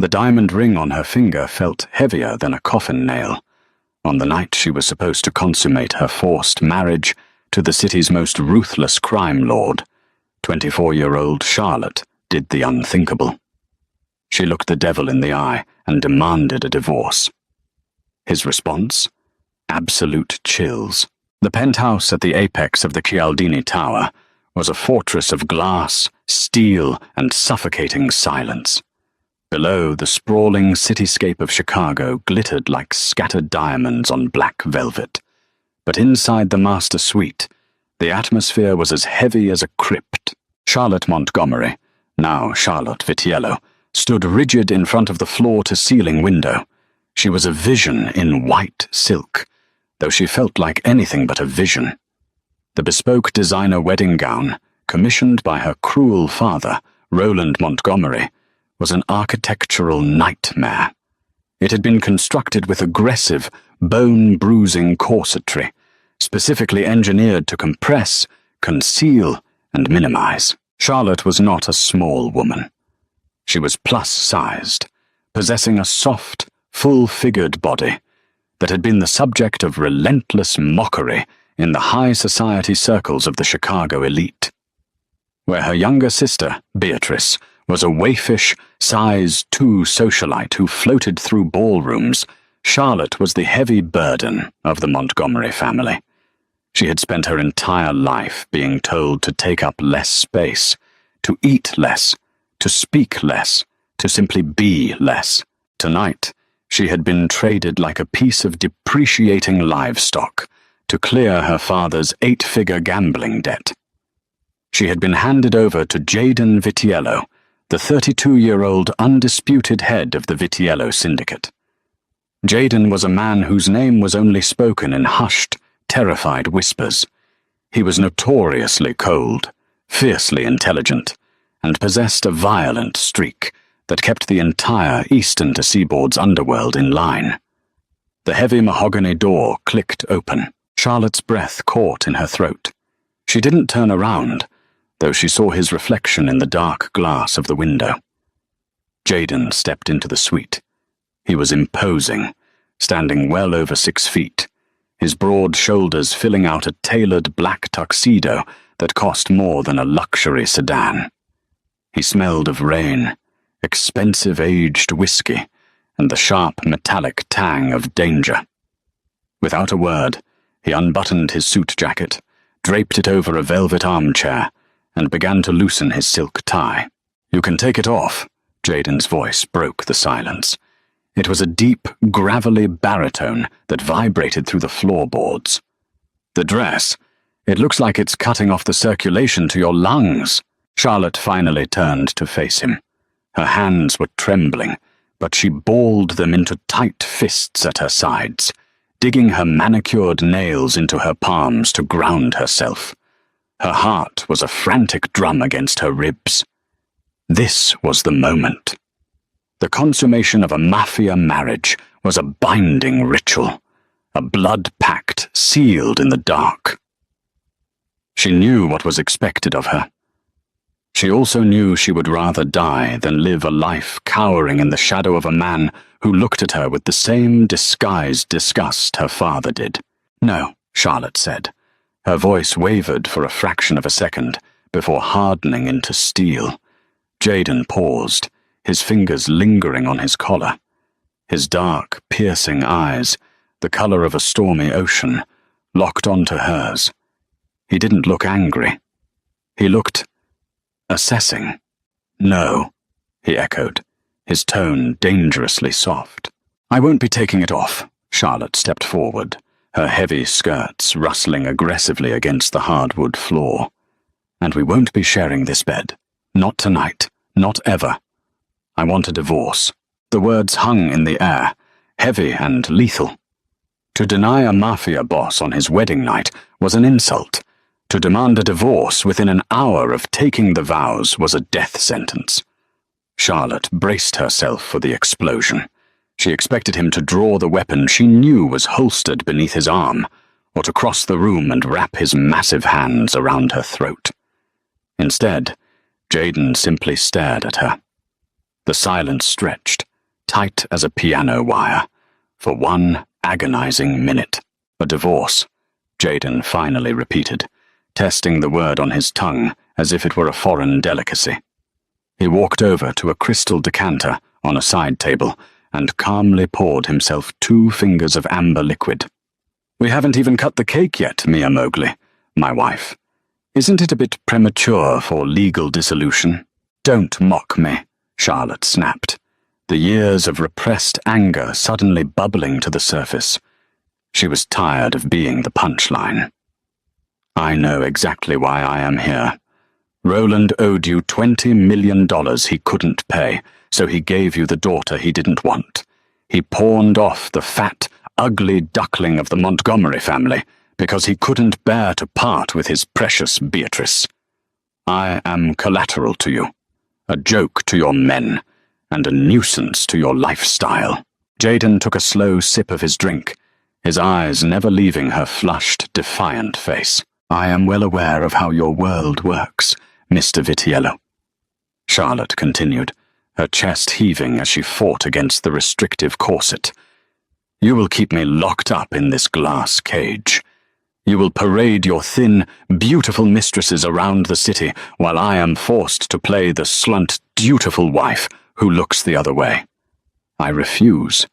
The diamond ring on her finger felt heavier than a coffin nail. On the night she was supposed to consummate her forced marriage to the city's most ruthless crime lord, 24-year-old Charlotte did the unthinkable. She looked the devil in the eye and demanded a divorce. His response? Absolute chills. The penthouse at the apex of the Cialdini Tower was a fortress of glass, steel, and suffocating silence. Below, the sprawling cityscape of Chicago glittered like scattered diamonds on black velvet. But inside the master suite, the atmosphere was as heavy as a crypt. Charlotte Montgomery, now Charlotte Vitiello, stood rigid in front of the floor-to-ceiling window. She was a vision in white silk, though she felt like anything but a vision. The bespoke designer wedding gown, commissioned by her cruel father, Roland Montgomery, was an architectural nightmare. It had been constructed with aggressive, bone-bruising corsetry, specifically engineered to compress, conceal, and minimize. Charlotte was not a small woman. She was plus-sized, possessing a soft, full-figured body that had been the subject of relentless mockery in the high society circles of the Chicago elite. Where her younger sister, Beatrice, was a waifish, size 2 socialite who floated through ballrooms, Charlotte was the heavy burden of the Montgomery family. She had spent her entire life being told to take up less space, to eat less, to speak less, to simply be less. Tonight, she had been traded like a piece of depreciating livestock to clear her father's 8-figure gambling debt. She had been handed over to Jaden Vitiello, the 32-year-old undisputed head of the Vitiello syndicate. Jaden was a man whose name was only spoken in hushed, terrified whispers. He was notoriously cold, fiercely intelligent, and possessed a violent streak that kept the entire eastern to seaboard's underworld in line. The heavy mahogany door clicked open. Charlotte's breath caught in her throat. She didn't turn around, though she saw his reflection in the dark glass of the window. Jaden stepped into the suite. He was imposing, standing well over 6 feet, his broad shoulders filling out a tailored black tuxedo that cost more than a luxury sedan. He smelled of rain, expensive aged whiskey, and the sharp metallic tang of danger. Without a word, he unbuttoned his suit jacket, draped it over a velvet armchair, and began to loosen his silk tie. "You can take it off," Jaden's voice broke the silence. It was a deep, gravelly baritone that vibrated through the floorboards. "The dress, it looks like it's cutting off the circulation to your lungs." Charlotte finally turned to face him. Her hands were trembling, but she balled them into tight fists at her sides, digging her manicured nails into her palms to ground herself. Her heart was a frantic drum against her ribs. This was the moment. The consummation of a mafia marriage was a binding ritual, a blood pact sealed in the dark. She knew what was expected of her. She also knew she would rather die than live a life cowering in the shadow of a man who looked at her with the same disguised disgust her father did. "No," Charlotte said. Her voice wavered for a fraction of a second before hardening into steel. Jaden paused, his fingers lingering on his collar. His dark, piercing eyes, the color of a stormy ocean, locked onto hers. He didn't look angry. He looked assessing. "No," he echoed, his tone dangerously soft. "I won't be taking it off." Charlotte stepped forward, her heavy skirts rustling aggressively against the hardwood floor. "And we won't be sharing this bed. Not tonight. Not ever. I want a divorce." The words hung in the air, heavy and lethal. To deny a mafia boss on his wedding night was an insult. To demand a divorce within an hour of taking the vows was a death sentence. Charlotte braced herself for the explosion. She expected him to draw the weapon she knew was holstered beneath his arm, or to cross the room and wrap his massive hands around her throat. Instead, Jaden simply stared at her. The silence stretched, tight as a piano wire, for 1 agonizing minute. A divorce, Jaden finally repeated, testing the word on his tongue as if it were a foreign delicacy. He walked over to a crystal decanter on a side table and calmly poured himself 2 fingers of amber liquid. "We haven't even cut the cake yet, Mia Mowgli, my wife. Isn't it a bit premature for legal dissolution?" "Don't mock me," Charlotte snapped, the years of repressed anger suddenly bubbling to the surface. She was tired of being the punchline. "I know exactly why I am here. Roland owed you $20 million he couldn't pay, so he gave you the daughter he didn't want. He pawned off the fat, ugly duckling of the Montgomery family because he couldn't bear to part with his precious Beatrice. I am collateral to you, a joke to your men, and a nuisance to your lifestyle." Jaden took a slow sip of his drink, his eyes never leaving her flushed, defiant face. "I am well aware of how your world works, Mr. Vitiello," Charlotte continued, her chest heaving as she fought against the restrictive corset. "You will keep me locked up in this glass cage. You will parade your thin, beautiful mistresses around the city while I am forced to play the slunt, dutiful wife who looks the other way. I refuse.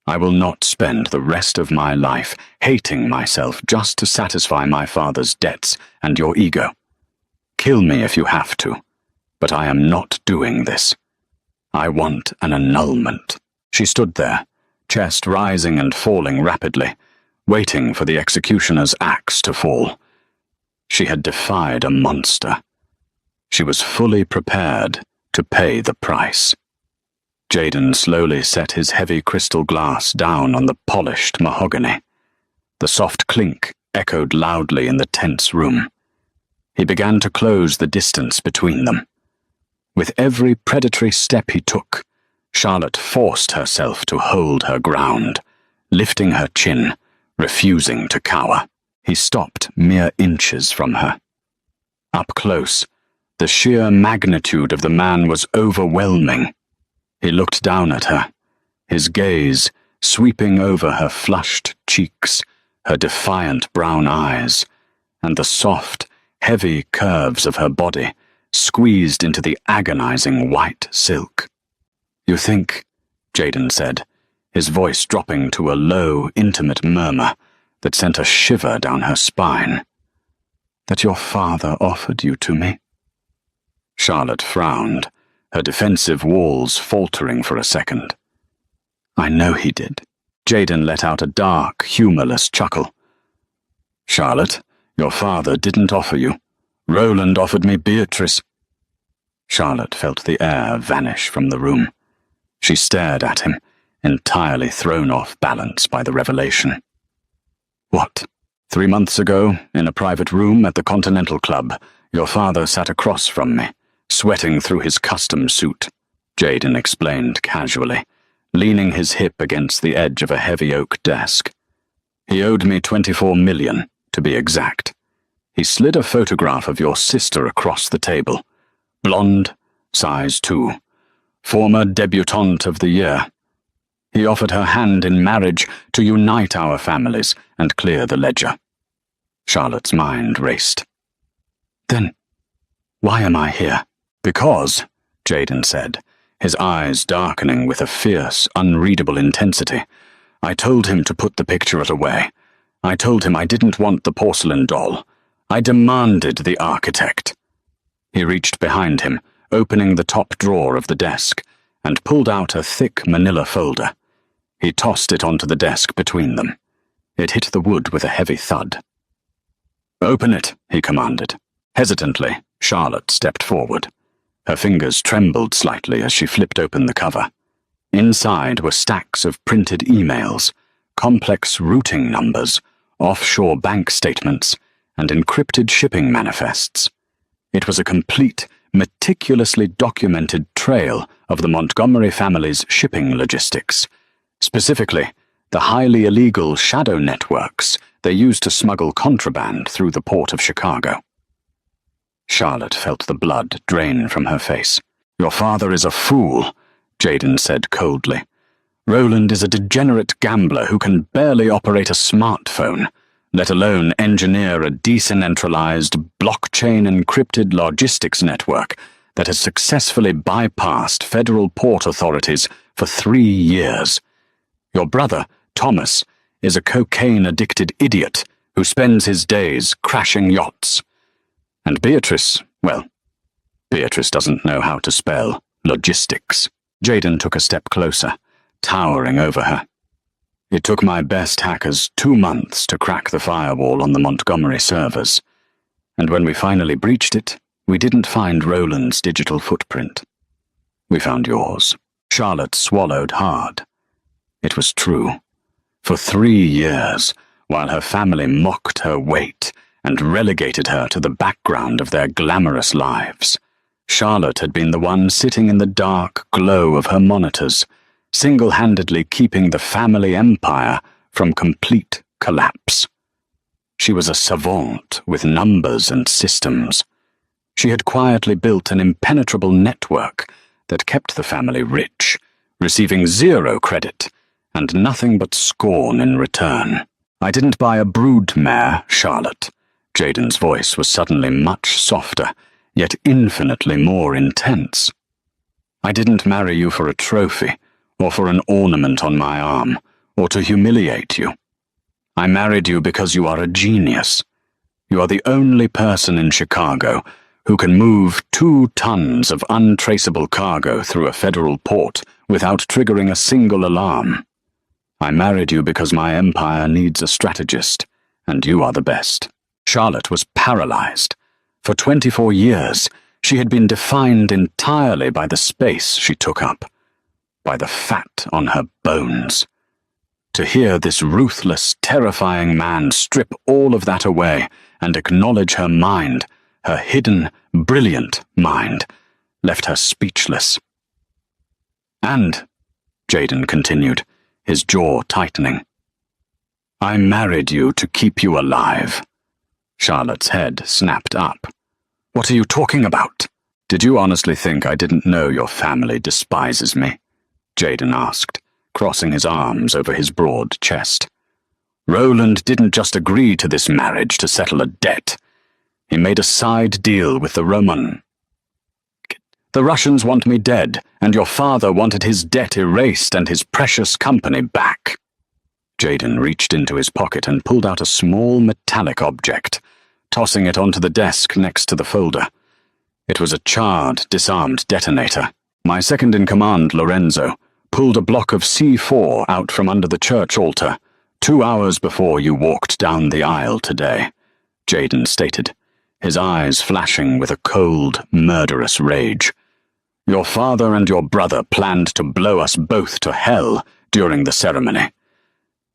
I will not spend the rest of my life hating myself just to satisfy my father's debts and your ego. Kill me if you have to, but I am not doing this. I want an annulment." She stood there, chest rising and falling rapidly, waiting for the executioner's axe to fall. She had defied a monster. She was fully prepared to pay the price. Jaden slowly set his heavy crystal glass down on the polished mahogany. The soft clink echoed loudly in the tense room. He began to close the distance between them. With every predatory step he took, Charlotte forced herself to hold her ground, lifting her chin, refusing to cower. He stopped mere inches from her. Up close, the sheer magnitude of the man was overwhelming. He looked down at her, his gaze sweeping over her flushed cheeks, her defiant brown eyes, and the soft, heavy curves of her body squeezed into the agonizing white silk. "You think," Jaden said, his voice dropping to a low, intimate murmur that sent a shiver down her spine, "that your father offered you to me?" Charlotte frowned, her defensive walls faltering for a second. "I know he did." Jaden let out a dark, humorless chuckle. "Charlotte, your father didn't offer you. Roland offered me Beatrice." Charlotte felt the air vanish from the room. She stared at him, entirely thrown off balance by the revelation. "What? 3 months ago, in a private room at the Continental Club, your father sat across from me, sweating through his custom suit," Jaden explained casually, leaning his hip against the edge of a heavy oak desk. "He owed me $24 million, to be exact. He slid a photograph of your sister across the table. Blonde, size 2, former debutante of the year. He offered her hand in marriage to unite our families and clear the ledger." Charlotte's mind raced. "Then, why am I here?" "Because," Jaden said, his eyes darkening with a fierce, unreadable intensity, "I told him to put the picture away. I told him I didn't want the porcelain doll. I demanded the architect." He reached behind him, opening the top drawer of the desk, and pulled out a thick manila folder. He tossed it onto the desk between them. It hit the wood with a heavy thud. "Open it," he commanded. Hesitantly, Charlotte stepped forward. Her fingers trembled slightly as she flipped open the cover. Inside were stacks of printed emails, complex routing numbers, offshore bank statements, and encrypted shipping manifests. It was a complete, meticulously documented trail of the Montgomery family's shipping logistics. Specifically, the highly illegal shadow networks they used to smuggle contraband through the port of Chicago. Charlotte felt the blood drain from her face. "Your father is a fool," Jaden said coldly. Roland is a degenerate gambler who can barely operate a smartphone, let alone engineer a decentralized, blockchain-encrypted logistics network that has successfully bypassed federal port authorities for 3 years. Your brother, Thomas, is a cocaine-addicted idiot who spends his days crashing yachts. And Beatrice, well, Beatrice doesn't know how to spell logistics. Jaden took a step closer, towering over her. It took my best hackers 2 months to crack the firewall on the Montgomery servers, and when we finally breached it, we didn't find Roland's digital footprint. We found yours. Charlotte swallowed hard. It was true. For 3 years, while her family mocked her weight and relegated her to the background of their glamorous lives, Charlotte had been the one sitting in the dark glow of her monitors, single-handedly keeping the family empire from complete collapse. She was a savant with numbers and systems. She had quietly built an impenetrable network that kept the family rich, receiving 0 credit and nothing but scorn in return. I didn't buy a broodmare, Charlotte. Jaden's voice was suddenly much softer, yet infinitely more intense. I didn't marry you for a trophy, or for an ornament on my arm, or to humiliate you. I married you because you are a genius. You are the only person in Chicago who can move 2 tons of untraceable cargo through a federal port without triggering a single alarm. I married you because my empire needs a strategist, and you are the best. Charlotte was paralyzed. For 24 years, she had been defined entirely by the space she took up, by the fat on her bones. To hear this ruthless, terrifying man strip all of that away and acknowledge her mind, her hidden, brilliant mind, left her speechless. And, Jaden continued, his jaw tightening, I married you to keep you alive. Charlotte's head snapped up. What are you talking about? Did you honestly think I didn't know your family despises me? Jaden asked, crossing his arms over his broad chest. Roland didn't just agree to this marriage to settle a debt. He made a side deal with the Roman. The Russians want me dead, and your father wanted his debt erased and his precious company back. Jaden reached into his pocket and pulled out a small metallic object, tossing it onto the desk next to the folder. It was a charred, disarmed detonator. My second-in-command, Lorenzo, pulled a block of C4 out from under the church altar 2 hours before you walked down the aisle today, Jaden stated, his eyes flashing with a cold, murderous rage. Your father and your brother planned to blow us both to hell during the ceremony.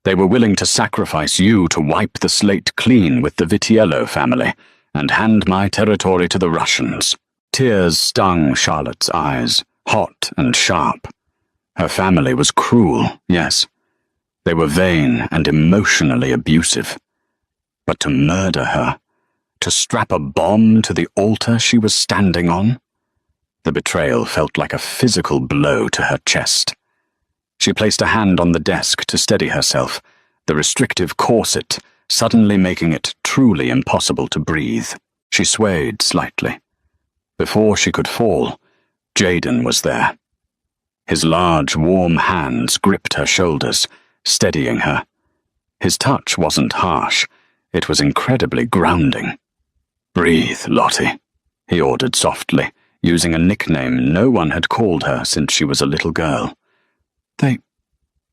They were willing to sacrifice you to wipe the slate clean with the Vitiello family and hand my territory to the Russians. Tears stung Charlotte's eyes, hot and sharp. Her family was cruel, yes. They were vain and emotionally abusive. But to murder her, to strap a bomb to the altar she was standing on? The betrayal felt like a physical blow to her chest. She placed a hand on the desk to steady herself, the restrictive corset suddenly making it truly impossible to breathe. She swayed slightly. Before she could fall, Jaden was there. His large, warm hands gripped her shoulders, steadying her. His touch wasn't harsh. It was incredibly grounding. Breathe, Lottie, he ordered softly, using a nickname no one had called her since she was a little girl.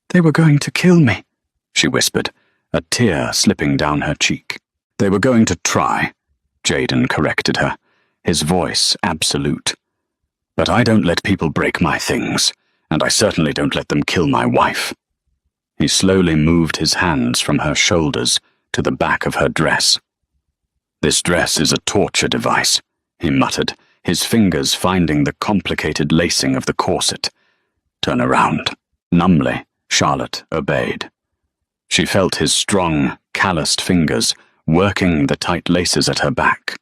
They were going to kill me, she whispered, a tear slipping down her cheek. They were going to try, Jaden corrected her, his voice absolute. But I don't let people break my things, and I certainly don't let them kill my wife. He slowly moved his hands from her shoulders to the back of her dress. This dress is a torture device, he muttered, his fingers finding the complicated lacing of the corset. Turn around. Numbly, Charlotte obeyed. She felt his strong, calloused fingers working the tight laces at her back.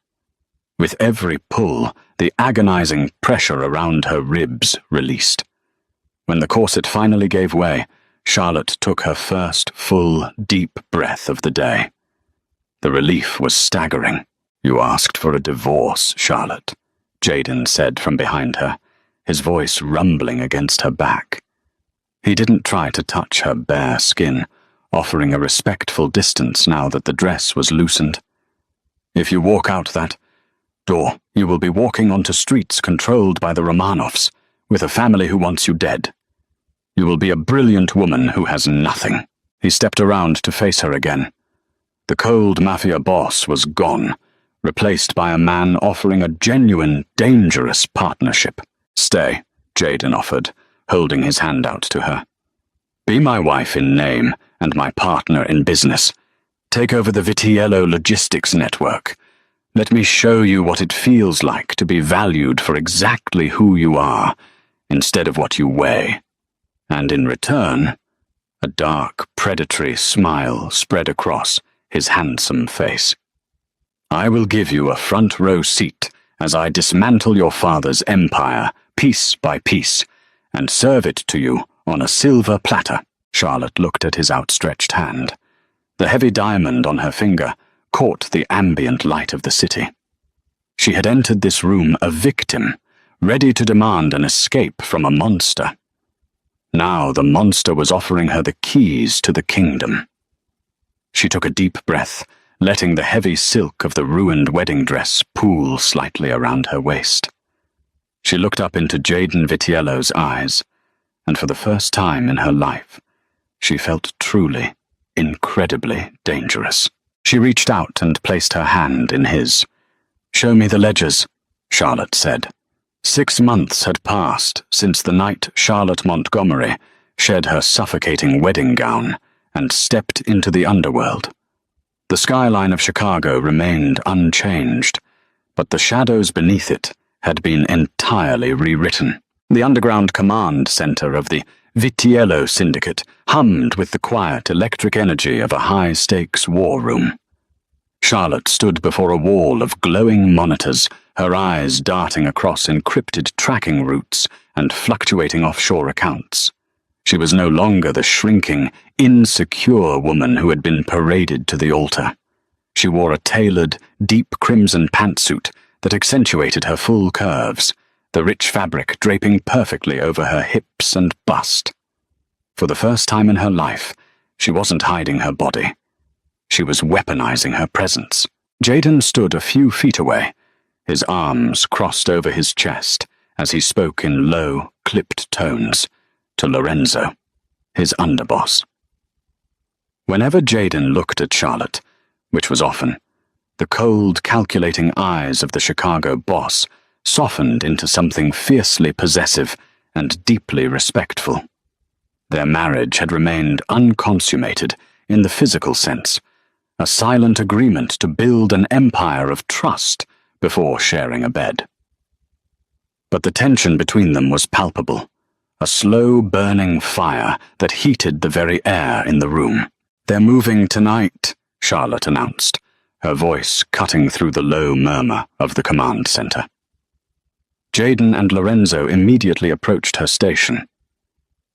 With every pull, the agonizing pressure around her ribs released. When the corset finally gave way, Charlotte took her first full, deep breath of the day. The relief was staggering. "You asked for a divorce, Charlotte," Jaden said from behind her, his voice rumbling against her back. He didn't try to touch her bare skin, offering a respectful distance now that the dress was loosened. "If you walk out that door, you will be walking onto streets controlled by the Romanovs, with a family who wants you dead. You will be a brilliant woman who has nothing." He stepped around to face her again. The cold Mafia Boss was gone, replaced by a man offering a genuine, dangerous partnership. "Stay," Jaden offered, holding his hand out to her. "Be my wife in name and my partner in business. Take over the Vitiello logistics network. Let me show you what it feels like to be valued for exactly who you are, instead of what you weigh. And in return," a dark, predatory smile spread across his handsome face, "I will give you a front row seat as I dismantle your father's empire, piece by piece, and serve it to you on a silver platter." Charlotte looked at his outstretched hand. The heavy diamond on her finger caught the ambient light of the city. She had entered this room a victim, ready to demand an escape from a monster. Now the monster was offering her the keys to the kingdom. She took a deep breath, letting the heavy silk of the ruined wedding dress pool slightly around her waist. She looked up into Jaden Vitiello's eyes, and for the first time in her life, she felt truly, incredibly dangerous. She reached out and placed her hand in his. "Show me the ledgers," Charlotte said. 6 months had passed since the night Charlotte Montgomery shed her suffocating wedding gown and stepped into the underworld. The skyline of Chicago remained unchanged, but the shadows beneath it had been entirely rewritten. The underground command center of the Vitiello Syndicate hummed with the quiet electric energy of a high-stakes war room. Charlotte stood before a wall of glowing monitors, her eyes darting across encrypted tracking routes and fluctuating offshore accounts. She was no longer the shrinking, insecure woman who had been paraded to the altar. She wore a tailored, deep crimson pantsuit that accentuated her full curves, the rich fabric draping perfectly over her hips and bust. For the first time in her life, she wasn't hiding her body. She was weaponizing her presence. Jaden stood a few feet away, his arms crossed over his chest as he spoke in low, clipped tones to Lorenzo, his underboss. Whenever Jaden looked at Charlotte, which was often, the cold, calculating eyes of the Chicago boss softened into something fiercely possessive and deeply respectful. Their marriage had remained unconsummated in the physical sense, a silent agreement to build an empire of trust before sharing a bed. But the tension between them was palpable, a slow-burning fire that heated the very air in the room. "They're moving tonight," Charlotte announced, her voice cutting through the low murmur of the command center. Jaden and Lorenzo immediately approached her station.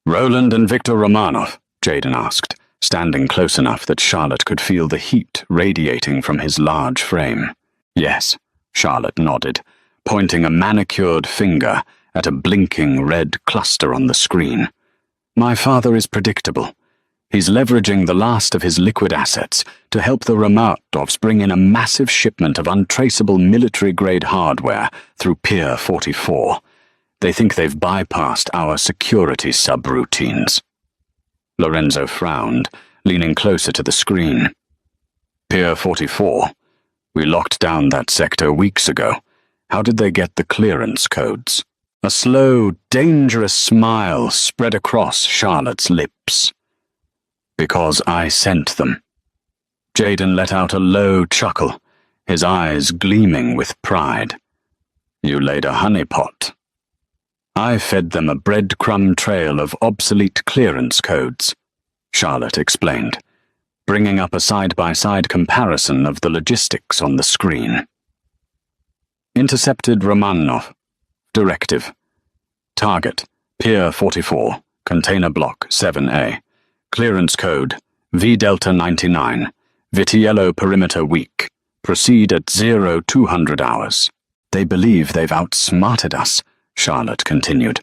"Roland and Victor Romanov?" Jaden asked, standing close enough that Charlotte could feel the heat radiating from his large frame. "Yes," Charlotte nodded, pointing a manicured finger at a blinking red cluster on the screen. "My father is predictable. He's leveraging the last of his liquid assets to help the Romanovs bring in a massive shipment of untraceable military-grade hardware through Pier 44. They think they've bypassed our security subroutines." Lorenzo frowned, leaning closer to the screen. "Pier 44? We locked down that sector weeks ago. How did they get the clearance codes?" A slow, dangerous smile spread across Charlotte's lips. "Because I sent them." Jaden let out a low chuckle, his eyes gleaming with pride. "You laid a honeypot." "I fed them a breadcrumb trail of obsolete clearance codes," Charlotte explained, bringing up a side-by-side comparison of the logistics on the screen. "Intercepted Romanov. Directive. Target, Pier 44, Container Block 7A. Clearance code V Delta 99. Vitiello perimeter weak. Proceed at 0200 hours. They believe they've outsmarted us, Charlotte continued.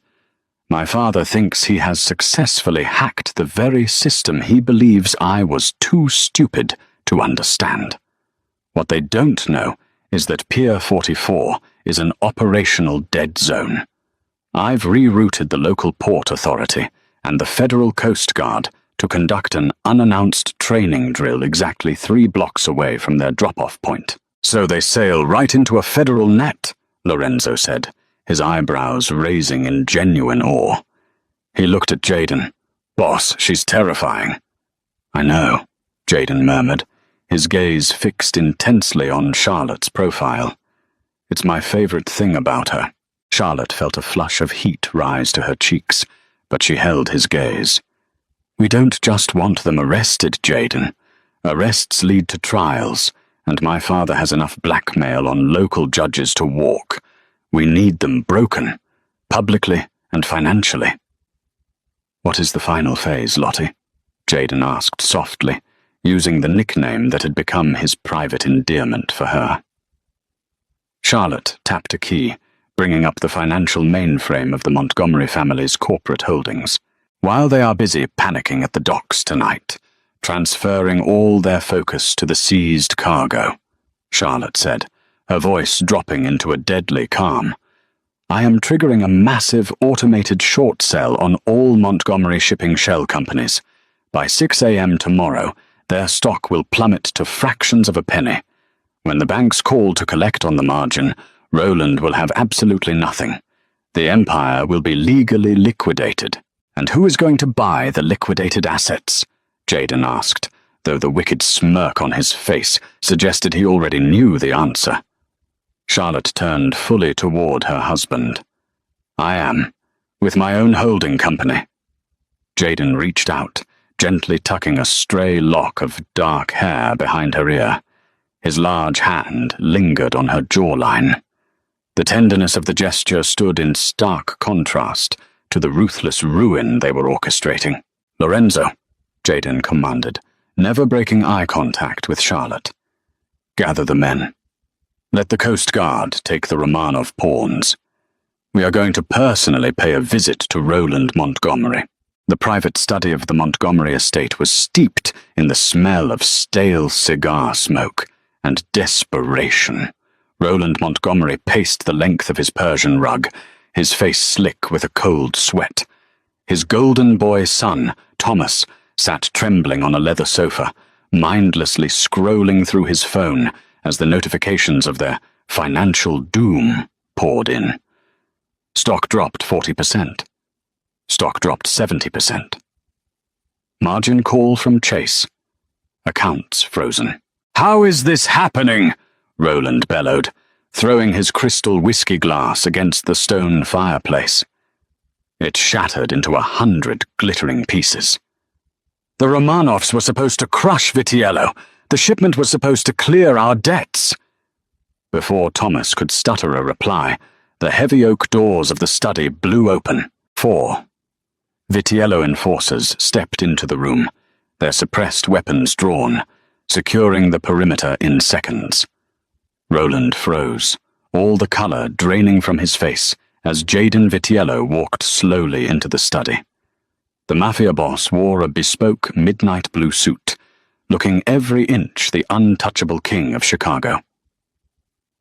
My father thinks he has successfully hacked the very system he believes I was too stupid to understand. What they don't know is that Pier 44 is an operational dead zone. I've rerouted the local port authority and the Federal Coast Guard to conduct an unannounced training drill exactly 3 blocks away from their drop-off point. So they sail right into a federal net, Lorenzo said, his eyebrows raising in genuine awe. He looked at Jaden. Boss, she's terrifying. I know, Jaden murmured, his gaze fixed intensely on Charlotte's profile. It's my favorite thing about her. Charlotte felt a flush of heat rise to her cheeks, but she held his gaze. We don't just want them arrested, Jaden. Arrests lead to trials, and my father has enough blackmail on local judges to walk. We need them broken, publicly and financially. What is the final phase, Lottie? Jaden asked softly, using the nickname that had become his private endearment for her. Charlotte tapped a key, bringing up the financial mainframe of the Montgomery family's corporate holdings. While they are busy panicking at the docks tonight, transferring all their focus to the seized cargo, Charlotte said, her voice dropping into a deadly calm. I am triggering a massive automated short sell on all Montgomery shipping shell companies. By 6 a.m. tomorrow, their stock will plummet to fractions of a penny. When the banks call to collect on the margin, Roland will have absolutely nothing. The empire will be legally liquidated. And who is going to buy the liquidated assets? Jaden asked, though the wicked smirk on his face suggested he already knew the answer. Charlotte turned fully toward her husband. I am, with my own holding company. Jaden reached out, gently tucking a stray lock of dark hair behind her ear. His large hand lingered on her jawline. The tenderness of the gesture stood in stark contrast to the ruthless ruin they were orchestrating. Lorenzo, Jaden commanded, never breaking eye contact with Charlotte. Gather the men. Let the Coast Guard take the Romanov pawns. We are going to personally pay a visit to Roland Montgomery. The private study of the Montgomery estate was steeped in the smell of stale cigar smoke and desperation. Roland Montgomery paced the length of his Persian rug, his face slick with a cold sweat. His golden boy son, Thomas, sat trembling on a leather sofa, mindlessly scrolling through his phone as the notifications of their financial doom poured in. Stock dropped 40%. Stock dropped 70%. Margin call from Chase. Accounts frozen. How is this happening? Roland bellowed, throwing his crystal whiskey glass against the stone fireplace. It shattered into 100 glittering pieces. The Romanovs were supposed to crush Vitiello. The shipment was supposed to clear our debts. Before Thomas could stutter a reply, the heavy oak doors of the study blew open. 4. Vitiello enforcers stepped into the room, their suppressed weapons drawn, securing the perimeter in seconds. Roland froze, all the color draining from his face as Jaden Vitiello walked slowly into the study. The Mafia Boss wore a bespoke midnight blue suit, looking every inch the untouchable king of Chicago.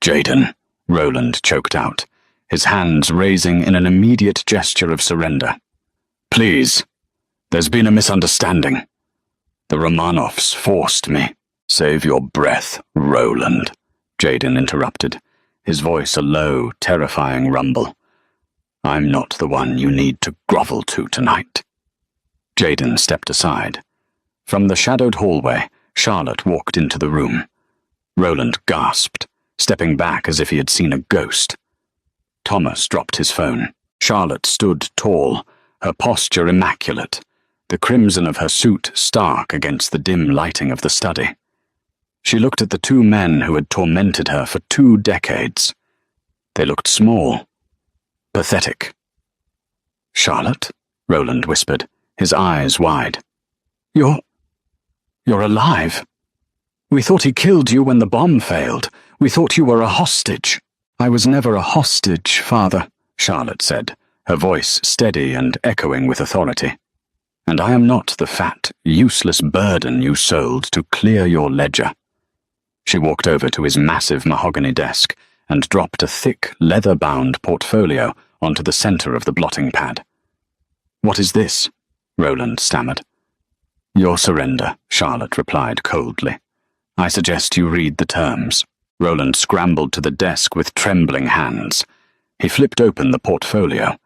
Jaden, Roland choked out, his hands raising in an immediate gesture of surrender. Please, there's been a misunderstanding. The Romanovs forced me. Save your breath, Roland, Jaden interrupted, his voice a low, terrifying rumble. I'm not the one you need to grovel to tonight. Jaden stepped aside. From the shadowed hallway, Charlotte walked into the room. Roland gasped, stepping back as if he had seen a ghost. Thomas dropped his phone. Charlotte stood tall, her posture immaculate, the crimson of her suit stark against the dim lighting of the study. She looked at the 2 men who had tormented her for 2 decades. They looked small, pathetic. Charlotte? Roland whispered, his eyes wide. You're alive. We thought he killed you when the bomb failed. We thought you were a hostage. I was never a hostage, Father, Charlotte said, her voice steady and echoing with authority. And I am not the fat, useless burden you sold to clear your ledger. She walked over to his massive mahogany desk and dropped a thick, leather-bound portfolio onto the center of the blotting pad. What is this? Roland stammered. Your surrender, Charlotte replied coldly. I suggest you read the terms. Roland scrambled to the desk with trembling hands. He flipped open the portfolio.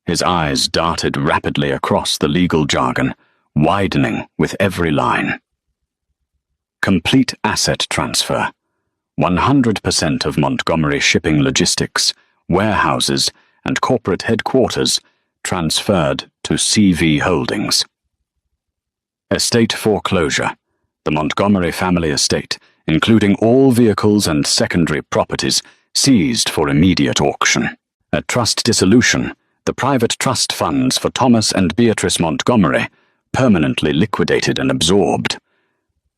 His eyes darted rapidly across the legal jargon, widening with every line. Complete asset transfer. 100% of Montgomery shipping logistics, warehouses, and corporate headquarters transferred to CV Holdings. Estate foreclosure. The Montgomery family estate, including all vehicles and secondary properties, seized for immediate auction. A trust dissolution. The private trust funds for Thomas and Beatrice Montgomery, permanently liquidated and absorbed.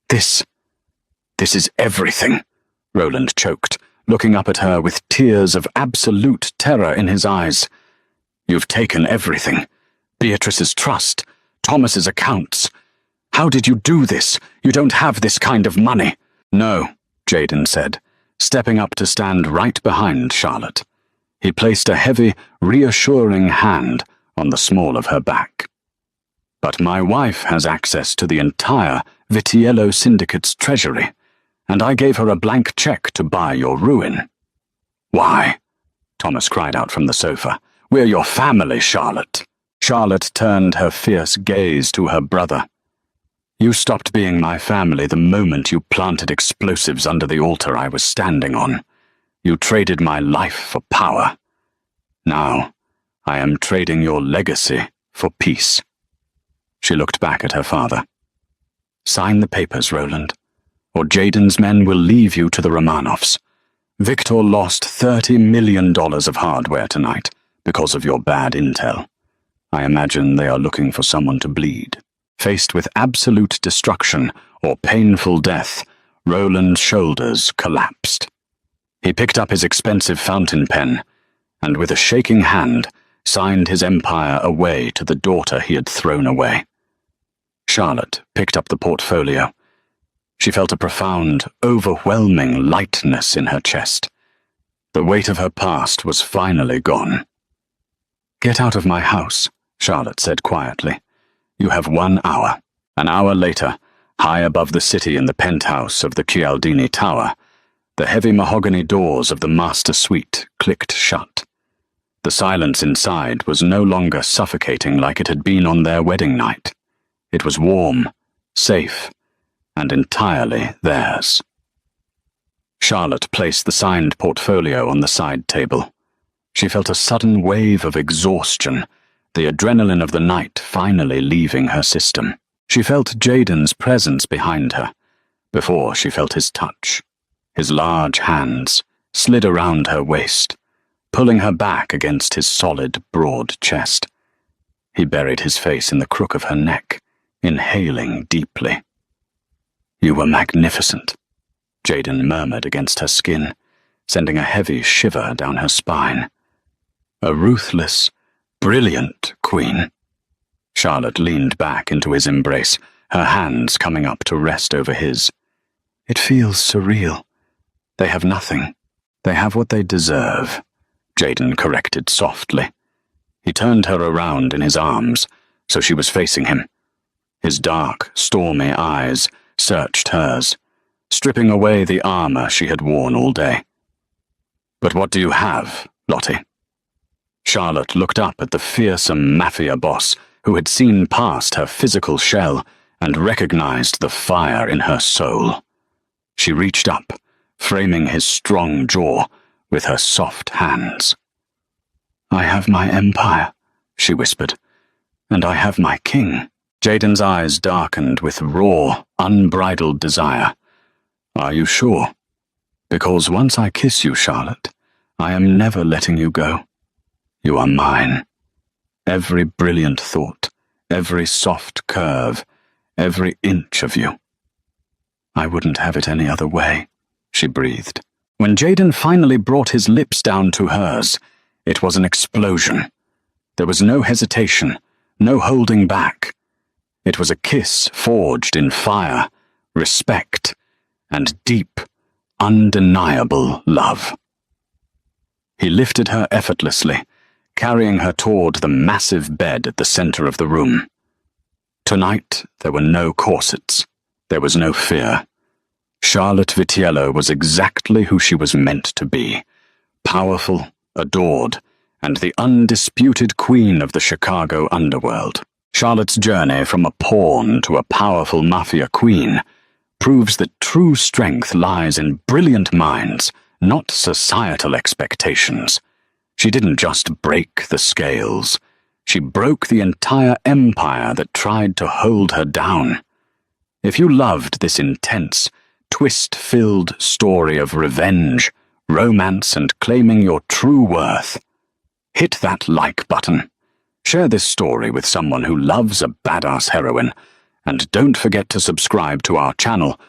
This is everything, Roland choked, looking up at her with tears of absolute terror in his eyes. You've taken everything. Beatrice's trust, Thomas's accounts. How did you do this? You don't have this kind of money. No, Jaden said, stepping up to stand right behind Charlotte. He placed a heavy, reassuring hand on the small of her back. But my wife has access to the entire Vitiello Syndicate's treasury, and I gave her a blank check to buy your ruin. Why? Thomas cried out from the sofa. We're your family, Charlotte. Charlotte turned her fierce gaze to her brother. You stopped being my family the moment you planted explosives under the altar I was standing on. You traded my life for power. Now, I am trading your legacy for peace. She looked back at her father. Sign the papers, Roland, or Jaden's men will leave you to the Romanovs. Victor lost $30 million of hardware tonight because of your bad intel. I imagine they are looking for someone to bleed. Faced with absolute destruction or painful death, Roland's shoulders collapsed. He picked up his expensive fountain pen and, with a shaking hand, signed his empire away to the daughter he had thrown away. Charlotte picked up the portfolio. She felt a profound, overwhelming lightness in her chest. The weight of her past was finally gone. Get out of my house, Charlotte said quietly. You have 1 hour. An hour later, high above the city in the penthouse of the Cialdini Tower, the heavy mahogany doors of the master suite clicked shut. The silence inside was no longer suffocating like it had been on their wedding night. It was warm, safe, and entirely theirs. Charlotte placed the signed portfolio on the side table. She felt a sudden wave of exhaustion, the adrenaline of the night finally leaving her system. She felt Jaden's presence behind her, before she felt his touch. His large hands slid around her waist, pulling her back against his solid, broad chest. He buried his face in the crook of her neck, inhaling deeply. You were magnificent, Jaden murmured against her skin, sending a heavy shiver down her spine. A ruthless, brilliant queen. Charlotte leaned back into his embrace, her hands coming up to rest over his. It feels surreal. They have nothing. They have what they deserve, Jaden corrected softly. He turned her around in his arms, so she was facing him. His dark, stormy eyes searched hers, stripping away the armor she had worn all day. But what do you have, Lottie? Charlotte looked up at the fearsome Mafia Boss who had seen past her physical shell and recognized the fire in her soul. She reached up, framing his strong jaw with her soft hands. I have my empire, she whispered, and I have my king. Jaden's eyes darkened with raw, unbridled desire. Are you sure? Because once I kiss you, Charlotte, I am never letting you go. You are mine. Every brilliant thought, every soft curve, every inch of you. I wouldn't have it any other way, she breathed. When Jaden finally brought his lips down to hers, it was an explosion. There was no hesitation, no holding back. It was a kiss forged in fire, respect, and deep, undeniable love. He lifted her effortlessly, carrying her toward the massive bed at the center of the room. Tonight, there were no corsets. There was no fear. Charlotte Vitiello was exactly who she was meant to be. Powerful, adored, and the undisputed queen of the Chicago underworld. Charlotte's journey from a pawn to a powerful mafia queen proves that true strength lies in brilliant minds, not societal expectations. She didn't just break the scales. She broke the entire empire that tried to hold her down. If you loved this intense, twist-filled story of revenge, romance, and claiming your true worth, hit that like button. Share this story with someone who loves a badass heroine, and don't forget to subscribe to our channel